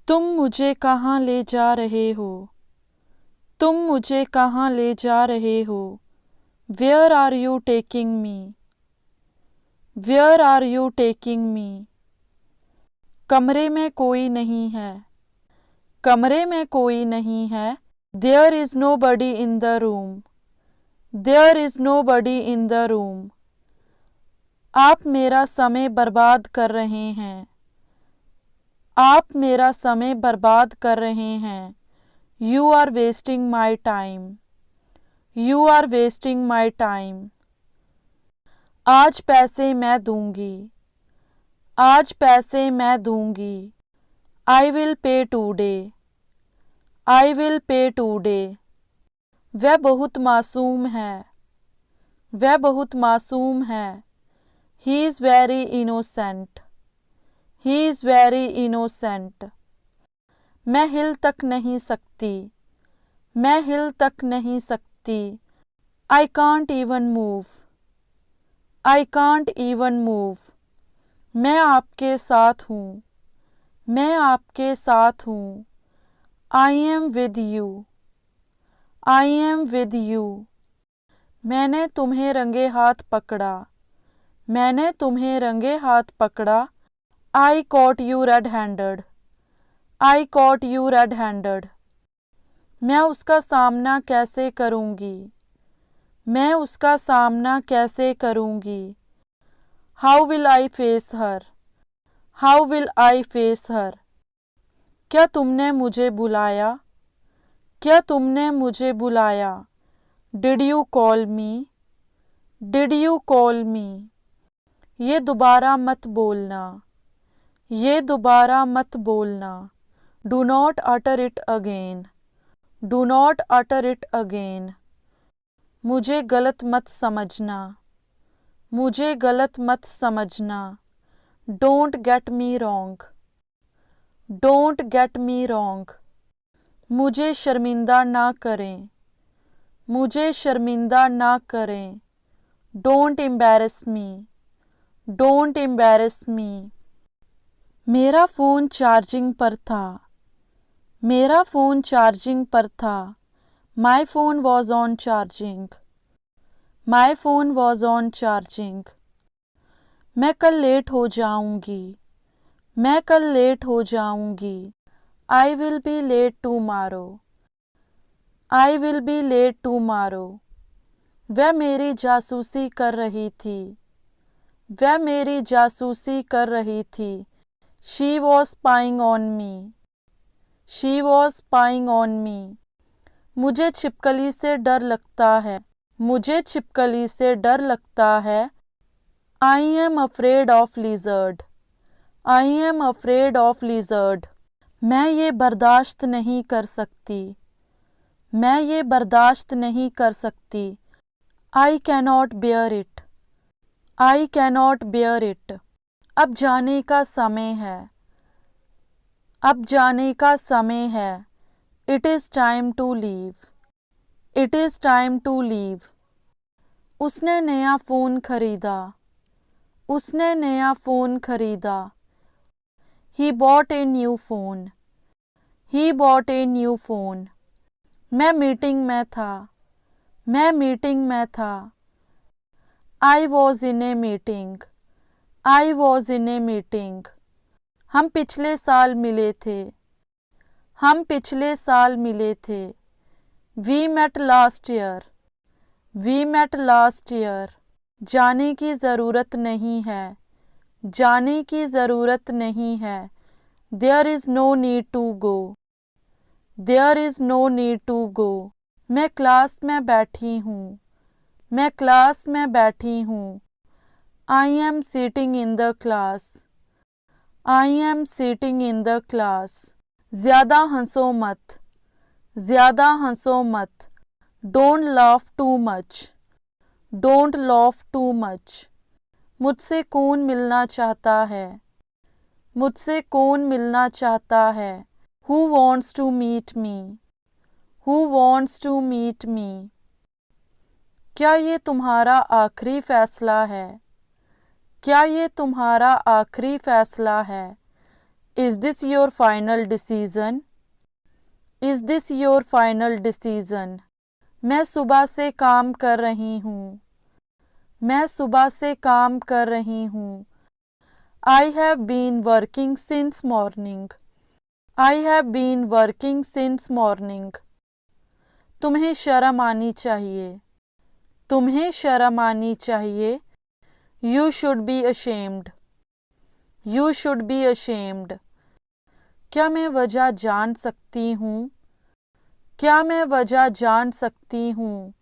तुम मुझे कहाँ ले जा रहे हो? तुम मुझे कहाँ ले जा रहे हो? Where are you taking me? Where are you taking me? कमरे में कोई नहीं है। कमरे में कोई नहीं है। There is nobody in the room. There is nobody in the room. आप मेरा समय बर्बाद कर रहे हैं। आप मेरा समय बर्बाद कर रहे हैं। You are wasting my time. You are wasting my time. आज पैसे मैं दूंगी। आज पैसे मैं दूंगी। I will pay today. I will pay today. वह बहुत मासूम है। वह बहुत मासूम है। He is very innocent. He is very innocent. मैं हिल तक नहीं सकती। मैं हिल तक नहीं सकती। I can't even move. I can't even move. मैं आपके साथ हूँ। मैं आपके साथ हूँ। I am with you. I am with you. मैंने तुम्हें रंगे हाथ पकड़ा। मैंने तुम्हें रंगे हाथ पकड़ा। I caught you red-handed. I caught you red-handed. मैं उसका सामना कैसे करूँगी? मैं उसका सामना कैसे करूँगी? How will I face her? How will I face her? क्या तुमने मुझे बुलाया? क्या तुमने मुझे बुलाया? Did you call me? Did you call me? ये दोबारा मत बोलना। ये दोबारा मत बोलना। Do not utter it again. Do not utter it again. मुझे गलत मत समझना। मुझे गलत मत समझना। Don't get me wrong. Don't get me wrong. मुझे शर्मिंदा ना करें। मुझे शर्मिंदा ना करें। Don't embarrass me. Don't embarrass me. मेरा फ़ोन चार्जिंग पर था। मेरा फ़ोन चार्जिंग पर था। My phone was on charging. My phone was on charging. मैं कल लेट हो जाऊंगी। मैं कल लेट हो जाऊंगी। I will be late tomorrow. I will be late tomorrow. वह मेरी जासूसी कर रही थी। वह मेरी जासूसी कर रही थी। She was spying on me. She was spying on me. मुझे छिपकली से डर लगता है। मुझे छिपकली से डर लगता है। I am afraid of lizard. I am afraid of lizard. मैं ये बर्दाश्त नहीं कर सकती। मैं ये बर्दाश्त नहीं कर सकती। I cannot bear it. I cannot bear it. अब जाने का समय है। अब जाने का समय है। It is time to leave. It is time to leave. उसने नया फ़ोन खरीदा। उसने नया फ़ोन खरीदा। He bought a new phone. He bought a new phone. मैं मीटिंग में था। मैं मीटिंग में था। I was in a meeting. I was in a meeting. हम पिछले साल मिले थे। हम पिछले साल मिले थे। We met last year. We met last year. जाने की ज़रूरत नहीं है। जाने की ज़रूरत नहीं है। There is no need to go. There is no need to go. मैं क्लास में बैठी हूँ। मैं क्लास में बैठी हूँ। I am sitting in the class. I am sitting in the class. ज़्यादा हंसो मत। ज़्यादा हंसो मत। Don't laugh too much. Don't laugh too much. मुझसे कौन मिलना चाहता है? मुझसे कौन मिलना चाहता है? Who wants to meet me? Who wants to meet me? क्या ये तुम्हारा आखिरी फैसला है? क्या ये तुम्हारा आखिरी फैसला है? Is this your final decision? Is this your final decision? मैं सुबह से काम कर रही हूँ। मैं सुबह से काम कर रही हूँ। I have been working since morning. I have been working since morning. तुम्हें शर्म आनी चाहिए। तुम्हें शर्म आनी चाहिए। You should be ashamed. You should be ashamed. क्या मैं वजह जान सकती हूँ? क्या मैं वजह जान सकती हूँ?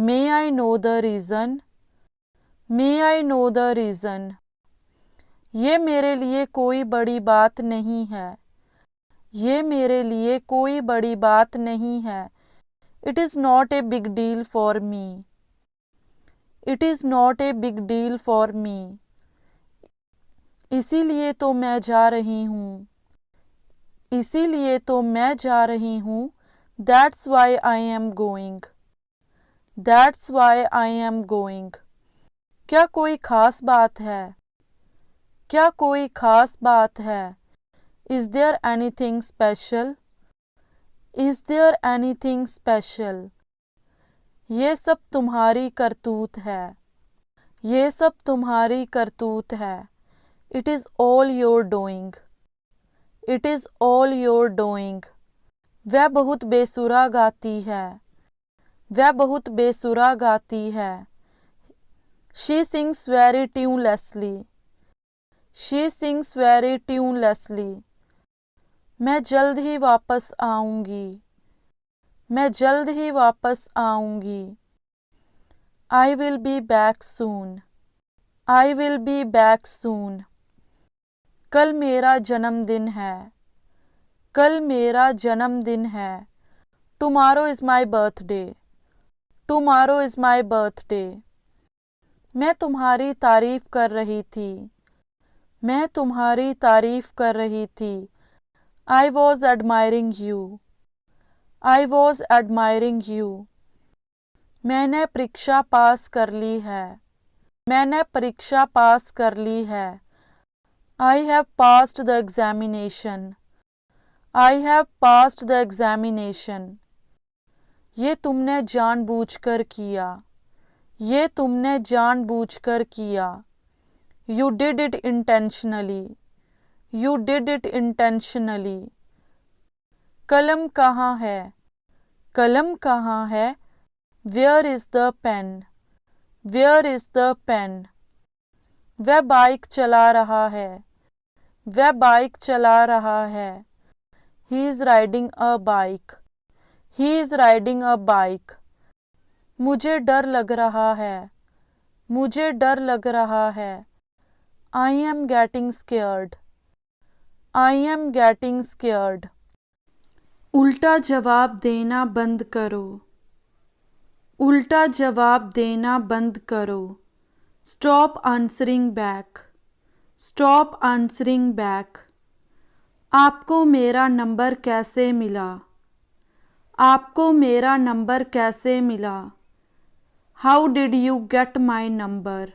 May I know the reason? May I know the reason? ये मेरे लिए कोई बड़ी बात नहीं है। ये मेरे लिए कोई बड़ी बात नहीं है। It is not a big deal for me. It is not a big deal for me. इसीलिए तो मैं जा रही हूँ। इसीलिए तो मैं जा रही हूँ। That's why I am going. That's why I am going. क्या कोई खास बात है? क्या कोई खास बात है? Is there anything special? Is there anything special? ये सब तुम्हारी करतूत है। ये सब तुम्हारी करतूत है। It is all your doing. It is all your doing. वह बहुत बेसुरा गाती है। वह बहुत बेसुरा गाती है। She sings very tunelessly. She sings very tunelessly. मैं जल्द ही वापस आऊँगी। मैं जल्द ही वापस आऊँगी। I will be back soon. I will be back soon. कल मेरा जन्मदिन है। कल मेरा जन्मदिन है। Tomorrow is my birthday. Tomorrow is my birthday. मैं तुम्हारी तारीफ कर रही थी। मैं तुम्हारी तारीफ कर रही थी। I was admiring you. I was admiring you. मैंने परीक्षा पास कर ली है। मैंने परीक्षा पास कर ली है। I have passed the examination. I have passed the examination. ये तुमने जानबूझकर किया। ये तुमने जानबूझकर किया। You did it intentionally. You did it intentionally. कलम कहाँ है? कलम कहाँ है? Where is the pen? Where is the pen? वह बाइक चला रहा है। वह बाइक चला रहा है। He is riding a bike. He is riding a bike. मुझे डर लग रहा है। मुझे डर लग रहा है। I am getting scared. I am getting scared. उल्टा जवाब देना बंद करो। उल्टा जवाब देना बंद करो। Stop answering back. Stop answering back. आपको मेरा नंबर कैसे मिला? आपको मेरा नंबर कैसे मिला? How did you get my number?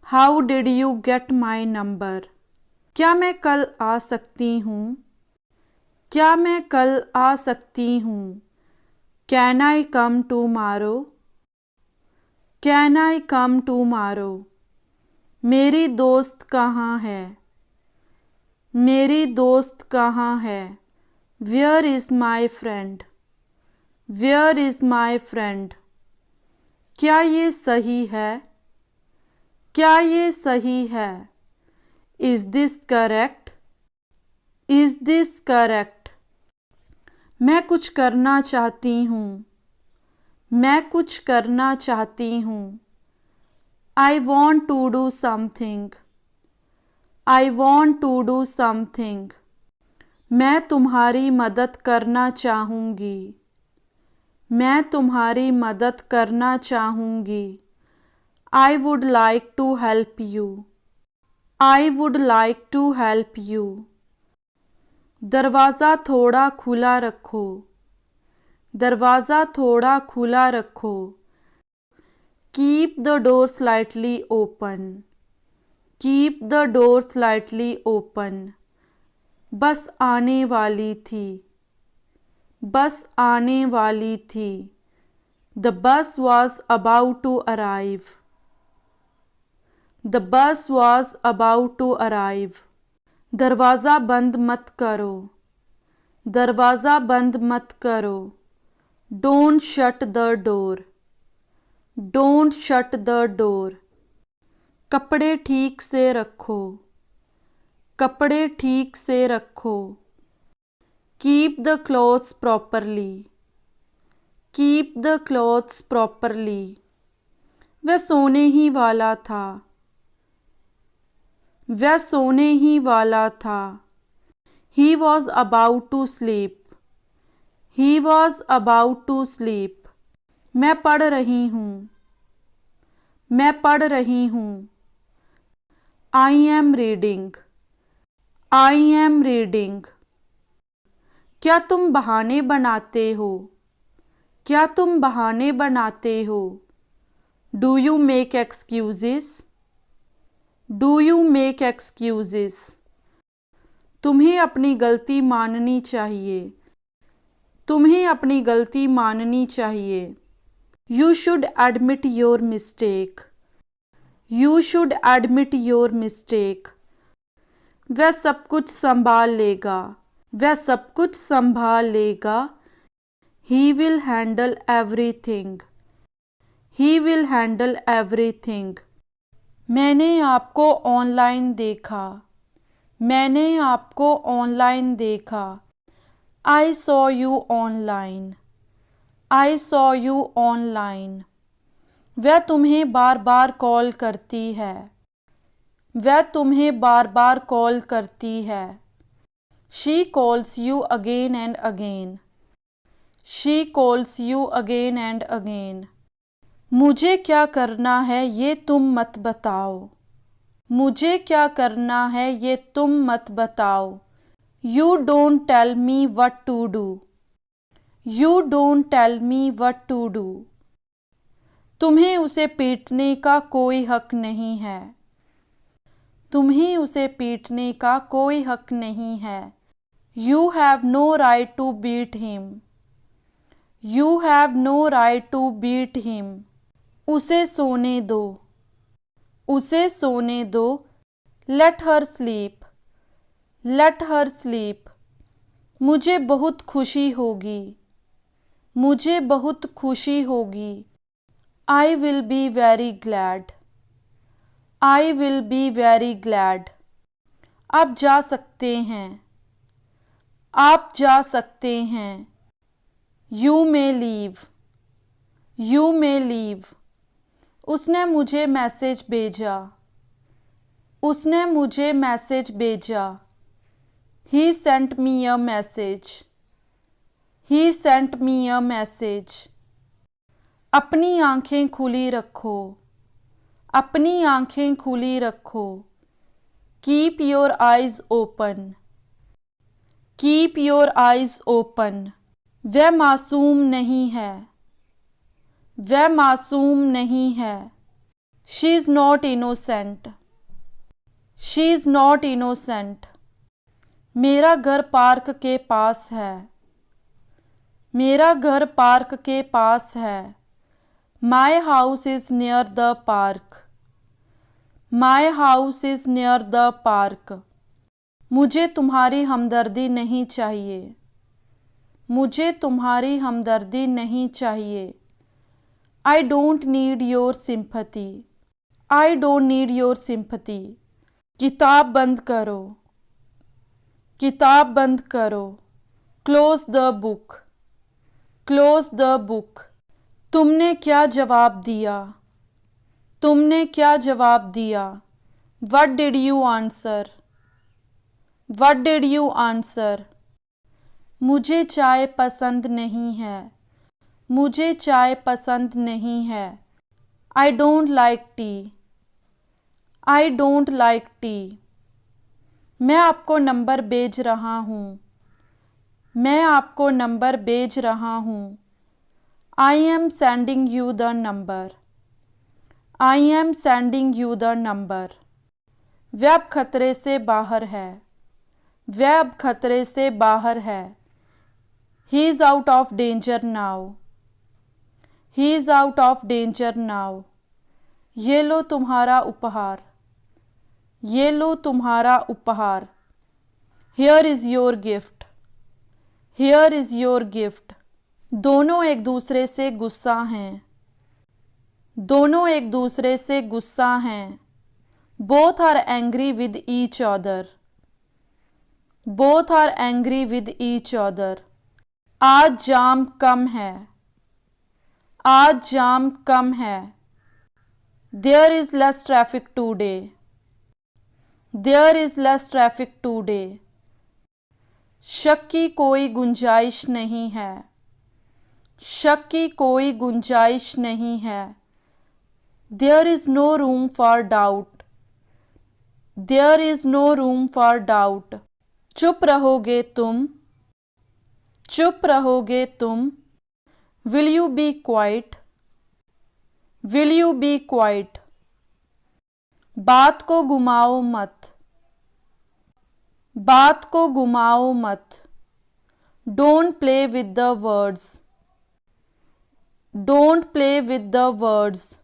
How did you get my number? क्या मैं कल आ सकती हूँ? क्या मैं कल आ सकती हूँ? Can I come tomorrow? Can I come tomorrow? मेरी दोस्त कहाँ है? मेरी दोस्त कहाँ है? Where is my friend? Where is my friend? क्या ये सही है? क्या ये सही है? Is this correct? Is this correct? मैं कुछ करना चाहती हूँ। मैं कुछ करना चाहती हूँ। I want to do something. I want to do something. मैं तुम्हारी मदद करना चाहूँगी। मैं तुम्हारी मदद करना चाहूँगी। I would like to help you. I would like to help you. दरवाज़ा थोड़ा खुला रखो। दरवाज़ा थोड़ा खुला रखो। Keep the door slightly open. Keep the door slightly open. बस आने वाली थी, बस आने वाली थी। The bus was about to arrive. The bus was about to arrive. दरवाज़ा बंद मत करो, दरवाज़ा बंद मत करो। Don't shut the door. Don't shut the door. कपड़े ठीक से रखो, कपड़े ठीक से रखो। Keep the clothes properly. Keep the clothes properly. वह सोने ही वाला था, वह सोने ही वाला था। He was about to sleep. He was about to sleep. मैं पढ़ रही हूँ, मैं पढ़ रही हूँ। I am reading. I am reading. क्या तुम बहाने बनाते हो? क्या तुम बहाने बनाते हो? Do you make excuses? Do you make excuses? तुम्हें अपनी गलती माननी चाहिए, तुम्हें अपनी गलती माननी चाहिए। You should admit your mistake. You should admit your mistake. वह सब कुछ संभाल लेगा, वह सब कुछ संभाल लेगा। He will handle everything. He will handle everything. मैंने आपको ऑनलाइन देखा, मैंने आपको ऑनलाइन देखा। I saw you online. I saw you online. वह तुम्हें बार बार कॉल करती है, वह तुम्हें बार बार कॉल करती है। She calls you again and again. She calls you again and again. मुझे क्या करना है ये तुम मत बताओ, मुझे क्या करना है ये तुम मत बताओ। You don't tell me what to do. You don't tell me what to do. तुम्हें उसे पीटने का कोई हक नहीं है, तुम्हें उसे पीटने का कोई हक नहीं है। You have no right to beat him. You have no right to beat him. उसे सोने दो, उसे सोने दो। Let her sleep. Let her sleep. मुझे बहुत खुशी होगी, मुझे बहुत खुशी होगी। I will be very glad. I will be very glad. आप जा सकते हैं, आप जा सकते हैं। You may leave. You may leave. उसने मुझे मैसेज भेजा, उसने मुझे मैसेज भेजा। He sent me a message. He sent me a message. अपनी आंखें खुली रखो, अपनी आंखें खुली रखो। Keep your eyes open. Keep your eyes open. वह मासूम नहीं है, वह मासूम नहीं है। She is not innocent. She is not innocent. मेरा घर पार्क के पास है, मेरा घर पार्क के पास है। My house is near the park. My house is near the park. मुझे तुम्हारी हमदर्दी नहीं चाहिए, मुझे तुम्हारी हमदर्दी नहीं चाहिए। I don't need your sympathy. I don't need your sympathy. किताब बंद करो, किताब बंद करो। Close the book. Close the book. तुमने क्या जवाब दिया, तुमने क्या जवाब दिया। What did you answer? What did you answer? मुझे चाय पसंद नहीं है, मुझे चाय पसंद नहीं है। I don't like tea. I don't like tea. मैं आपको नंबर भेज रहा हूँ, मैं आपको नंबर भेज रहा हूँ। I am sending you the number. I am sending you the number. वह अब खतरे से बाहर है, वह अब खतरे से बाहर है। He is out of danger now. He is out of danger now. ये लो तुम्हारा उपहार। ये लो तुम्हारा उपहार। Here is your gift. Here is your gift. दोनों एक दूसरे से गुस्सा हैं। दोनों एक दूसरे से गुस्सा हैं। Both are angry with each other. Both are angry with each other. आज जाम कम है। आज जाम कम है। There is less traffic today. There is less traffic today. शक की कोई गुंजाइश नहीं है। शक की कोई गुंजाइश नहीं है। There is no room for doubt. There is no room for doubt. चुप रहोगे तुम। चुप रहोगे तुम। Will you be quiet. Will you be quiet. बात को घुमाओ मत। बात को घुमाओ मत। Don't play with the words. Don't play with the words.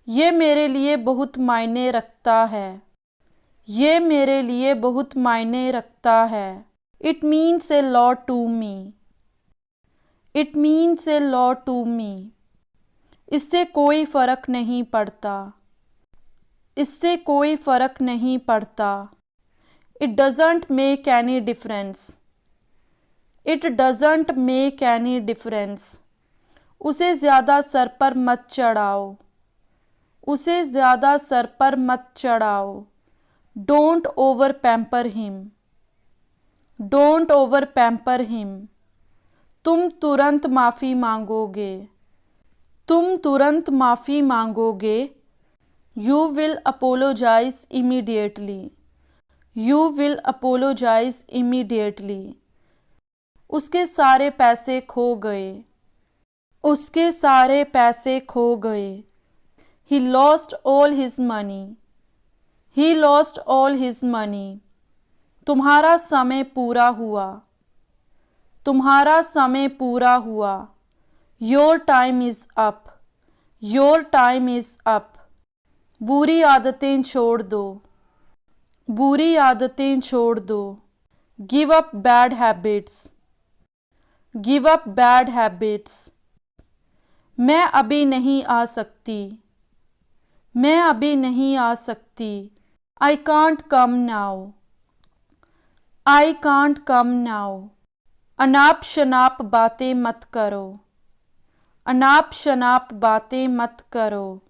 ये मेरे लिए बहुत मायने रखता है। ये मेरे लिए बहुत मायने रखता है। It means a lot to me. It means a lot to me. इससे कोई फर्क नहीं पड़ता। इससे कोई फर्क नहीं पड़ता। It doesn't make any difference. It doesn't make any difference. उसे ज़्यादा सर पर मत चढ़ाओ। उसे ज़्यादा सर पर मत चढ़ाओ। Don't over pamper him. Don't over pamper him. तुम तुरंत माफ़ी मांगोगे। तुम तुरंत माफ़ी मांगोगे। You will apologise immediately. You will apologise immediately. उसके सारे पैसे खो गए। उसके सारे पैसे खो गए। He lost all his money. He lost all his money. तुम्हारा समय पूरा हुआ। तुम्हारा समय पूरा हुआ। Your time is up. Your time is up. बुरी आदतें छोड़ दो। बुरी आदतें छोड़ दो। Give up bad habits. Give up bad habits. मैं अभी नहीं आ सकती। मैं अभी नहीं आ सकती। I can't come now. I can't come now. अनाप शनाप बातें मत करो। अनाप शनाप बातें मत करो।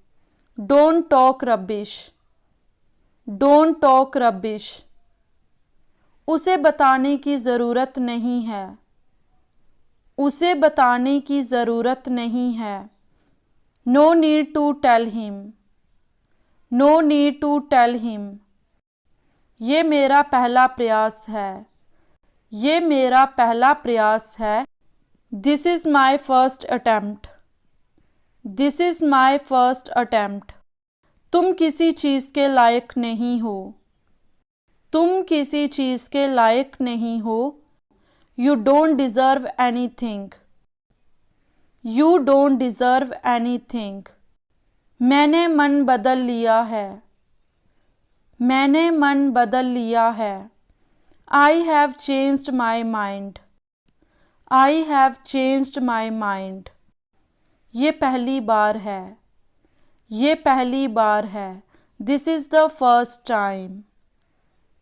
Don't talk rubbish. Don't talk rubbish. उसे बताने की ज़रूरत नहीं है। उसे बताने की ज़रूरत नहीं है। No need to tell him. No need to tell him. ये मेरा पहला प्रयास है। ये मेरा पहला प्रयास है। This is my first attempt. This is my first attempt. तुम किसी चीज़ के लायक नहीं हो। तुम किसी चीज़ के लायक नहीं हो। You don't deserve anything. You don't deserve anything. मैंने मन बदल लिया है। मैंने मन बदल लिया है। I have changed my mind. I have changed my mind. ये पहली बार है। ये पहली बार है। This is the first time.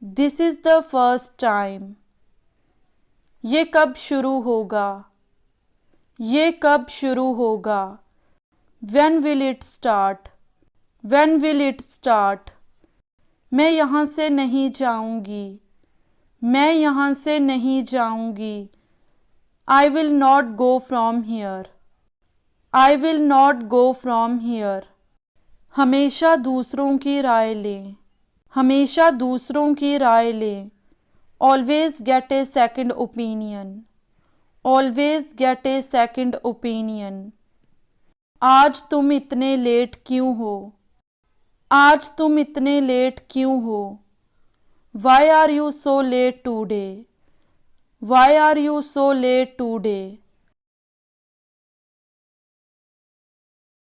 This is the first time. ये कब शुरू होगा। ये कब शुरू होगा। When will it start? When will it start? मैं यहाँ से नहीं जाऊँगी। मैं यहाँ से नहीं जाऊँगी। I will not go from here. I will not go from here. हमेशा दूसरों की राय लें। हमेशा दूसरों की राय लें। Always get a second opinion. Always get a second opinion. आज तुम इतने लेट क्यों हो। आज तुम इतने लेट क्यों हो। Why are you so late today? Why are you so late today?